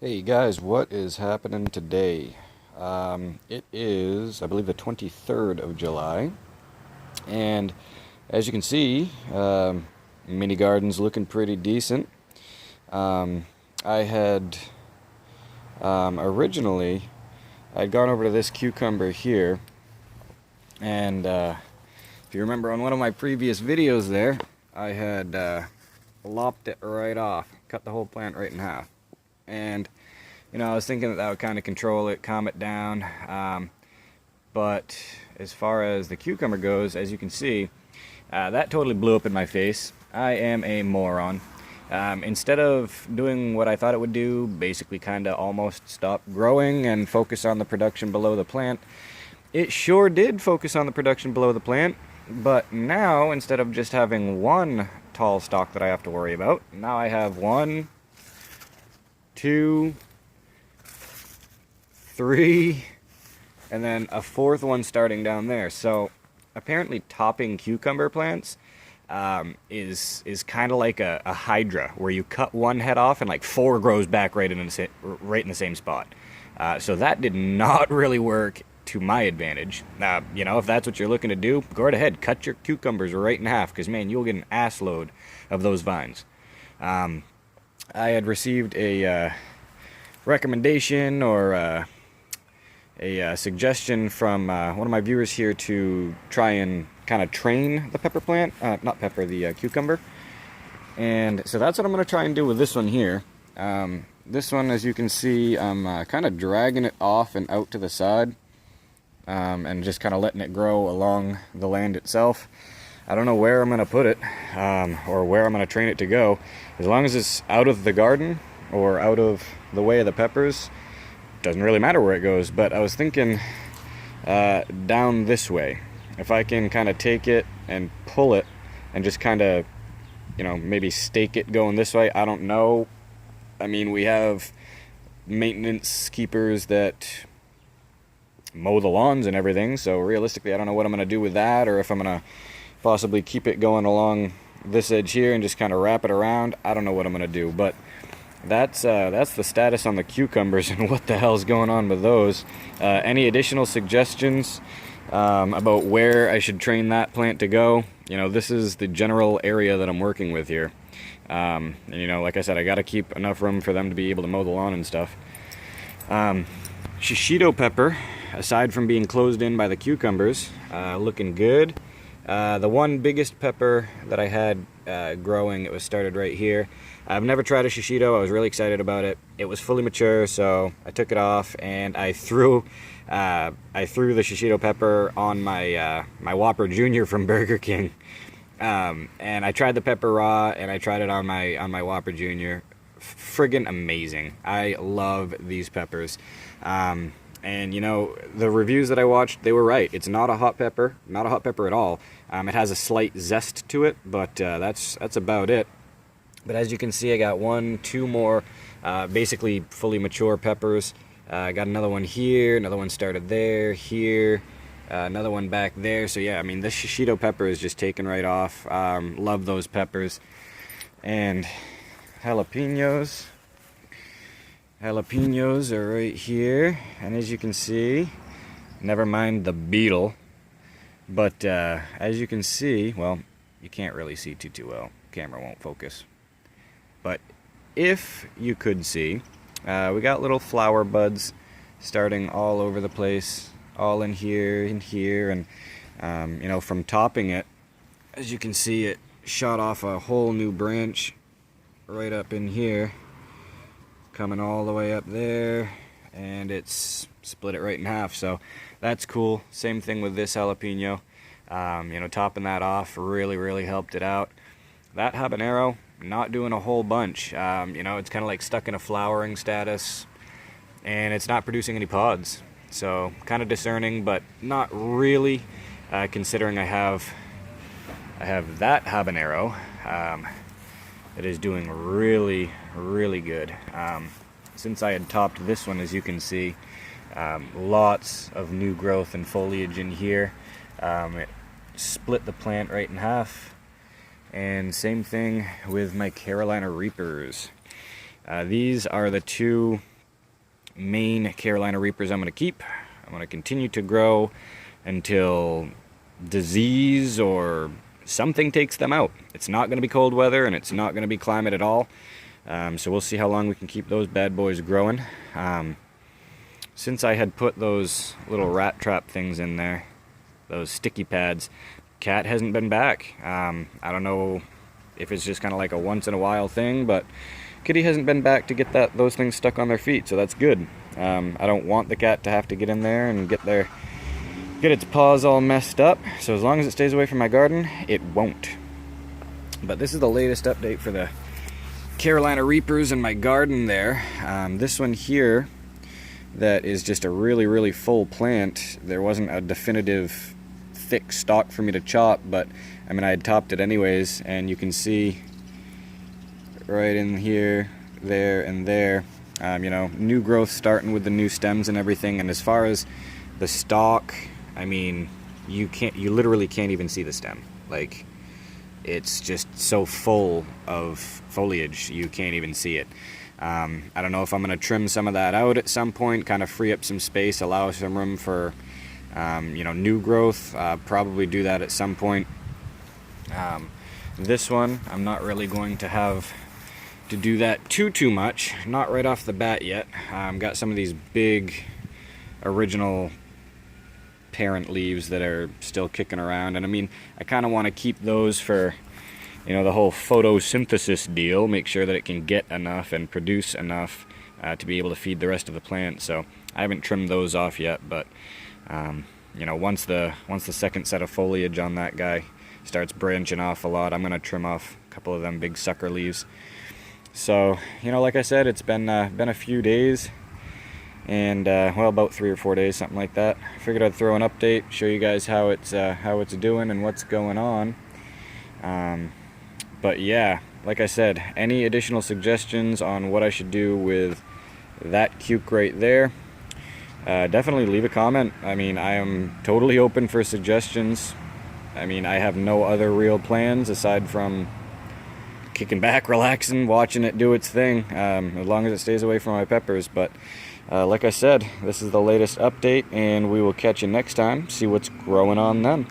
Hey guys, what is happening today? It is, I believe, the 23rd of July, and as you can see, mini garden's looking pretty decent. Um, I had originally I'd gone over to this cucumber here, and if you remember on one of my previous videos there, I had lopped it right off, cut the whole plant right in half, and I was thinking that would kind of control it, calm it down. But as far as the cucumber goes, as you can see, that totally blew up in my face. I am a moron. Instead of doing what I thought it would do, basically kind of almost stop growing and focus on the production below the plant, it sure did focus on the production below the plant. But now, instead of just having one tall stalk that I have to worry about, now I have one, two, three, and then a fourth one starting down there. So apparently topping cucumber plants is kind of like a hydra, where you cut one head off and like four grows back right in the same spot. So that did not really work to my advantage. If that's what you're looking to do, go right ahead, cut your cucumbers right in half, because man, you'll get an ass load of those vines. I had received a recommendation or a suggestion from one of my viewers here to try and kind of train the pepper plant, not pepper, the cucumber. And so that's what I'm going to try and do with this one here. This one, as you can see, I'm kind of dragging it off and out to the side, and just kind of letting it grow along the land itself. I don't know where I'm going to put it, or where I'm going to train it to go. As long as it's out of the garden or out of the way of the peppers, doesn't really matter where it goes. But I was thinking down this way. If I can kind of take it and pull it and just kind of, maybe stake it going this way. I don't know. I mean, we have maintenance keepers that mow the lawns and everything, so realistically I don't know what I'm going to do with that, or if I'm going to possibly keep it going along this edge here and just kind of wrap it around. I don't know what I'm going to do, but that's the status on the cucumbers and what the hell's going on with those. Any additional suggestions about where I should train that plant to go? This is the general area that I'm working with here. And like I said, I got to keep enough room for them to be able to mow the lawn and stuff. Shishito pepper, aside from being closed in by the cucumbers, looking good. The one biggest pepper that I had growing, it was started right here. I've never tried a shishito. I was really excited about it. It was fully mature, so I took it off and I threw the shishito pepper on my my Whopper Junior from Burger King. And I tried the pepper raw, and I tried it on my Whopper Junior. Friggin' amazing. I love these peppers. And the reviews that I watched, they were right. It's not a hot pepper at all. It has a slight zest to it, but that's about it. But as you can see, I got two more basically fully mature peppers. I got another one here, another one started there, here, another one back there. So yeah, I mean, this shishito pepper is just taken right off. Love those peppers. And jalapenos. Jalapenos are right here, and as you can see, never mind the beetle, but as you can see, well, you can't really see too well. Camera won't focus. But if you could see, we got little flower buds starting all over the place, all in here, and from topping it, as you can see, it shot off a whole new branch right up in here, coming all the way up there, and it's split it right in half. So that's cool. Same thing with this jalapeno. Topping that off really helped it out. That habanero, not doing a whole bunch. It's kind of like stuck in a flowering status, and it's not producing any pods. So kind of discerning, but not really, considering I have that habanero. It is doing really good. Since I had topped this one, as you can see, lots of new growth and foliage in here. It split the plant right in half. And same thing with my Carolina Reapers. These are the two main Carolina Reapers I'm going to keep. I'm going to continue to grow until disease or something takes them out. It's not going to be cold weather, and it's not going to be climate at all. So we'll see how long we can keep those bad boys growing. Since I had put those little rat trap things in there, those sticky pads, cat hasn't been back. I don't know if it's just kind of like a once in a while thing, but kitty hasn't been back to get those things stuck on their feet, so that's good. I don't want the cat to have to get in there and get its paws all messed up, so as long as it stays away from my garden, it won't. But this is the latest update for the Carolina Reapers in my garden there. This one here, that is just a really, really full plant. There wasn't a definitive thick stalk for me to chop, but I mean, I had topped it anyways, and you can see right in here, there, and there, you know, new growth starting with the new stems and everything. And as far as the stalk, I mean, you literally can't even see the stem. Like, it's just so full of foliage, you can't even see it. I don't know if I'm going to trim some of that out at some point, kind of free up some space, allow some room for, you know, new growth. Probably do that at some point. This one, I'm not really going to have to do that too much, not right off the bat yet. Got some of these big original parent leaves that are still kicking around, and I mean, I kind of want to keep those for, you know, the whole photosynthesis deal, make sure that it can get enough and produce enough to be able to feed the rest of the plant. So I haven't trimmed those off yet, but you know, once the second set of foliage on that guy starts branching off a lot, I'm going to trim off a couple of them big sucker leaves. So, you know, like I said, it's been a few days, and well, about 3 or 4 days, something like that. I figured I'd throw an update, show you guys how it's doing and what's going on. But yeah, like I said, any additional suggestions on what I should do with that cuke right there, definitely leave a comment. I mean, I am totally open for suggestions. I mean, I have no other real plans aside from kicking back, relaxing, watching it do its thing, as long as it stays away from my peppers. But like I said, this is the latest update, and we will catch you next time, see what's growing on then.